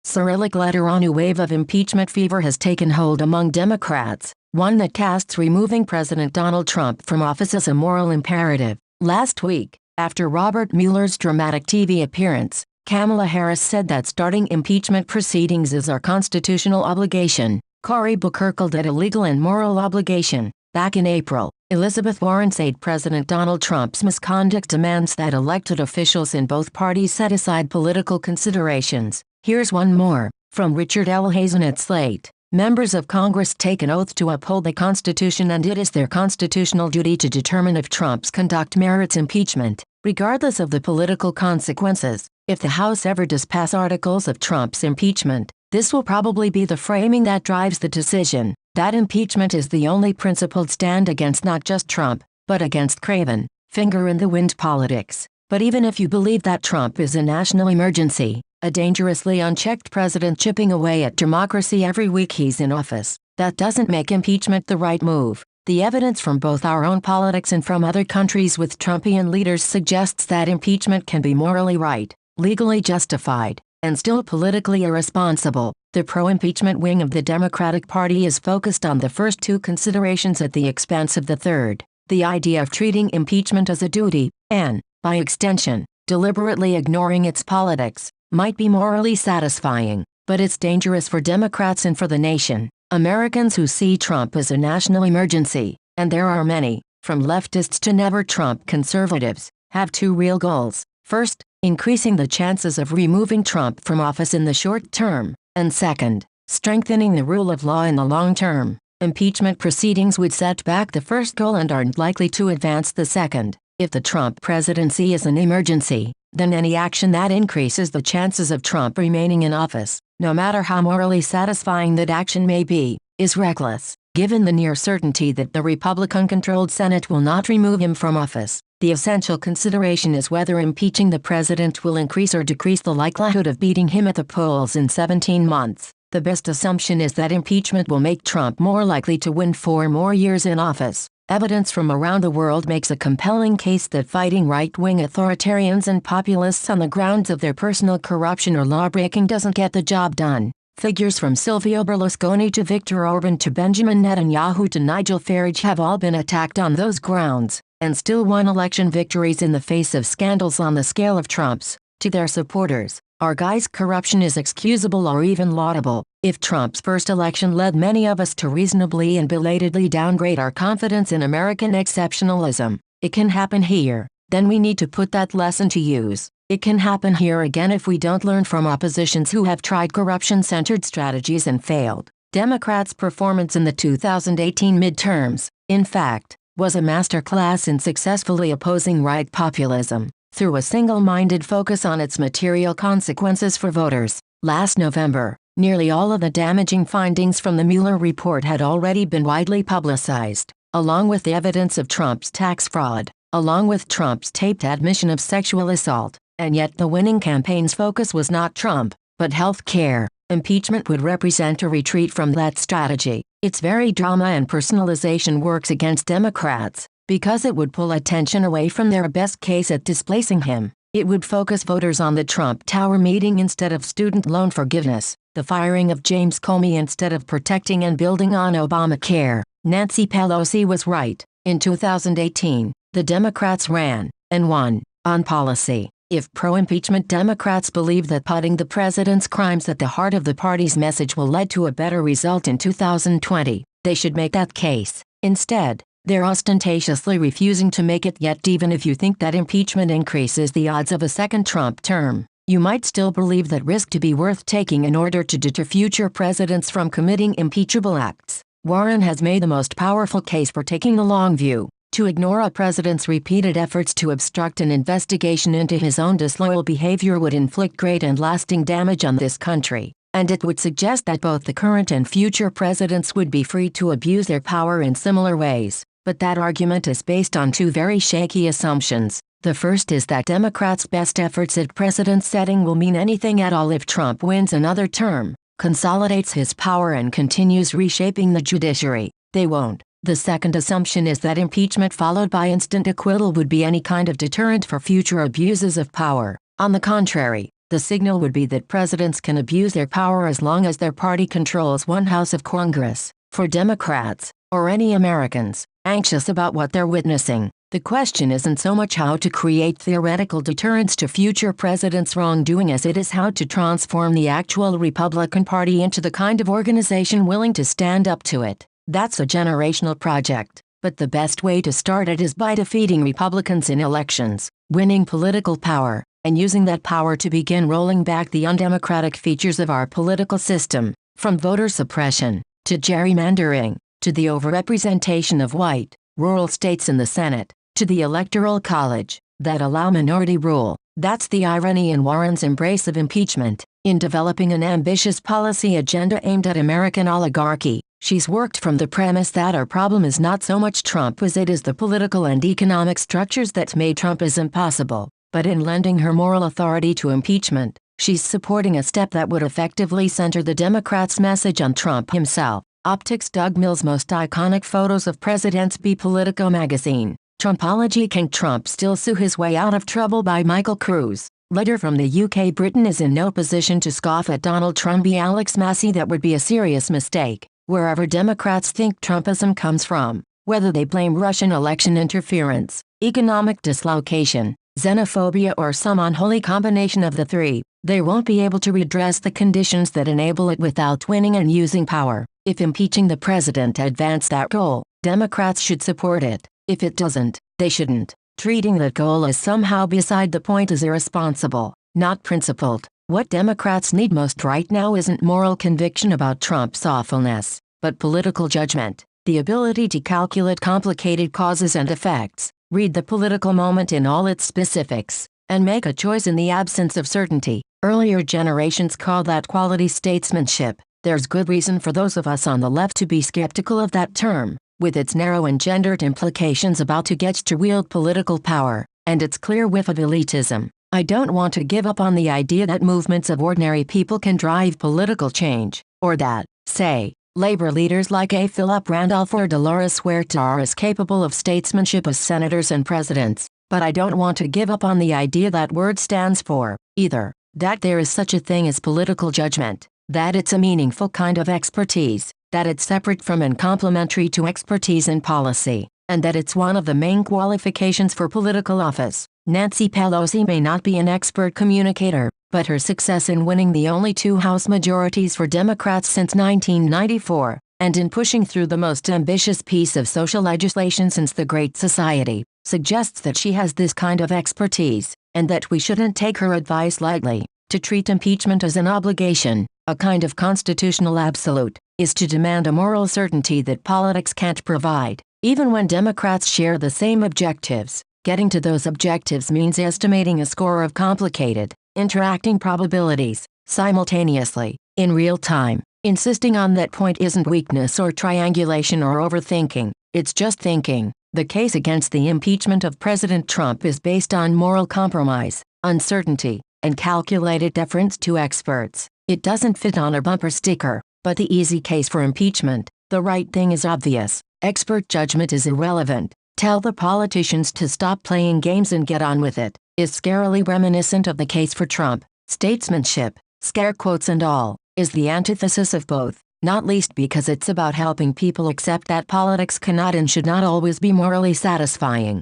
Cyrillic letter on a wave of impeachment fever has taken hold among Democrats, one that casts removing President Donald Trump from office as a moral imperative. Last week, after Robert Mueller's dramatic TV appearance, Kamala Harris said that starting impeachment proceedings is our constitutional obligation. Cory Booker called it a legal and moral obligation. Back in April, Elizabeth Warren said President Donald Trump's misconduct demands that elected officials in both parties set aside political considerations. Here's one more, from Richard L. Hazen at Slate. Members of Congress take an oath to uphold the Constitution, and it is their constitutional duty to determine if Trump's conduct merits impeachment, regardless of the political consequences. If the House ever does pass articles of Trump's impeachment, this will probably be the framing that drives the decision. That impeachment is the only principled stand against not just Trump, but against craven, finger-in-the-wind politics. But even if you believe that Trump is a national emergency, a dangerously unchecked president chipping away at democracy every week he's in office, that doesn't make impeachment the right move. The evidence from both our own politics and from other countries with Trumpian leaders suggests that impeachment can be morally right, legally justified, and still politically irresponsible. The pro-impeachment wing of the Democratic Party is focused on the first two considerations at the expense of the third. The idea of treating impeachment as a duty, and, by extension, deliberately ignoring its politics, might be morally satisfying, but it's dangerous for Democrats and for the nation. Americans who see Trump as a national emergency, and there are many, from leftists to never-Trump conservatives, have two real goals. First, increasing the chances of removing Trump from office in the short term, and second, strengthening the rule of law in the long term. Impeachment proceedings would set back the first goal and aren't likely to advance the second. If the Trump presidency is an emergency, then any action that increases the chances of Trump remaining in office, no matter how morally satisfying that action may be, is reckless. Given the near certainty that the Republican-controlled Senate will not remove him from office, the essential consideration is whether impeaching the president will increase or decrease the likelihood of beating him at the polls in 17 months. The best assumption is that impeachment will make Trump more likely to win 4 more years in office. Evidence from around the world makes a compelling case that fighting right-wing authoritarians and populists on the grounds of their personal corruption or lawbreaking doesn't get the job done. Figures from Silvio Berlusconi to Viktor Orban to Benjamin Netanyahu to Nigel Farage have all been attacked on those grounds, and still won election victories in the face of scandals on the scale of Trump's. To their supporters, our guy's corruption is excusable or even laudable. If Trump's first election led many of us to reasonably and belatedly downgrade our confidence in American exceptionalism, it can happen here. Then we need to put that lesson to use. It can happen here again if we don't learn from oppositions who have tried corruption-centered strategies and failed. Democrats' performance in the 2018 midterms, in fact, was a masterclass in successfully opposing right populism, through a single-minded focus on its material consequences for voters. Last November, nearly all of the damaging findings from the Mueller report had already been widely publicized, along with the evidence of Trump's tax fraud, along with Trump's taped admission of sexual assault, and yet the winning campaign's focus was not Trump, but health care. Impeachment would represent a retreat from that strategy. Its very drama and personalization works against Democrats, because it would pull attention away from their best case at displacing him. It would focus voters on the Trump Tower meeting instead of student loan forgiveness, the firing of James Comey instead of protecting and building on Obamacare. Nancy Pelosi was right. In 2018, the Democrats ran, and won, on policy. If pro-impeachment Democrats believe that putting the president's crimes at the heart of the party's message will lead to a better result in 2020, they should make that case. Instead, they're ostentatiously refusing to make it yet. Even if you think that impeachment increases the odds of a second Trump term, you might still believe that risk to be worth taking in order to deter future presidents from committing impeachable acts. Warren has made the most powerful case for taking the long view. To ignore a president's repeated efforts to obstruct an investigation into his own disloyal behavior would inflict great and lasting damage on this country, and it would suggest that both the current and future presidents would be free to abuse their power in similar ways. But that argument is based on two very shaky assumptions. The first is that Democrats' best efforts at precedent setting will mean anything at all if Trump wins another term, consolidates his power and continues reshaping the judiciary. They won't. The second assumption is that impeachment followed by instant acquittal would be any kind of deterrent for future abuses of power. On the contrary, The signal would be that presidents can abuse their power as long as their party controls one house of Congress. For Democrats, or any Americans, anxious about what they're witnessing, the question isn't so much how to create theoretical deterrence to future presidents' wrongdoing as it is how to transform the actual Republican Party into the kind of organization willing to stand up to it. That's a generational project, but the best way to start it is by defeating Republicans in elections, winning political power, and using that power to begin rolling back the undemocratic features of our political system, from voter suppression, to gerrymandering, to the overrepresentation of white, rural states in the Senate, to the Electoral College, that allow minority rule. That's the irony in Warren's embrace of impeachment. In developing an ambitious policy agenda aimed at American oligarchy, she's worked from the premise that our problem is not so much Trump as it is the political and economic structures that made Trumpism possible. But in lending her moral authority to impeachment, she's supporting a step that would effectively center the Democrats' message on Trump himself. Optics. Doug Mills' most iconic photos of presidents. Be Politico magazine. Trumpology. Can Trump still sue his way out of trouble? By Michael Cruz. Letter from the UK. Britain is in no position to scoff at Donald Trump. By Alex Massey. That would be a serious mistake. Wherever Democrats think Trumpism comes from, whether they blame Russian election interference, economic dislocation, xenophobia, or some unholy combination of the three, they won't be able to redress the conditions that enable it without winning and using power. If impeaching the president advances that goal, Democrats should support it. If it doesn't, they shouldn't. Treating that goal as somehow beside the point is irresponsible, not principled. What Democrats need most right now isn't moral conviction about Trump's awfulness, but political judgment, the ability to calculate complicated causes and effects, read the political moment in all its specifics, and make a choice in the absence of certainty. Earlier generations called that quality statesmanship. There's good reason for those of us on the left to be skeptical of that term, with its narrow and gendered implications about who gets to wield political power, and its clear whiff of elitism. I don't want to give up on the idea that movements of ordinary people can drive political change, or that, say, labor leaders like A. Philip Randolph or Dolores Huerta are as capable of statesmanship as senators and presidents, but I don't want to give up on the idea that word stands for, either, that there is such a thing as political judgment, that it's a meaningful kind of expertise, that it's separate from and complementary to expertise in policy, and that it's one of the main qualifications for political office. Nancy Pelosi may not be an expert communicator, but her success in winning the only 2 House majorities for Democrats since 1994, and in pushing through the most ambitious piece of social legislation since the Great Society, suggests that she has this kind of expertise, and that we shouldn't take her advice lightly. To treat impeachment as an obligation, a kind of constitutional absolute, is to demand a moral certainty that politics can't provide. Even when Democrats share the same objectives, getting to those objectives means estimating a score of complicated, interacting probabilities, simultaneously, in real time. Insisting on that point isn't weakness or triangulation or overthinking, it's just thinking. The case against the impeachment of President Trump is based on moral compromise, uncertainty, and calculated deference to experts. It doesn't fit on a bumper sticker, but the easy case for impeachment, the right thing is obvious, expert judgment is irrelevant, tell the politicians to stop playing games and get on with it, is scarily reminiscent of the case for Trump. Statesmanship, scare quotes and all, is the antithesis of both, not least because it's about helping people accept that politics cannot and should not always be morally satisfying.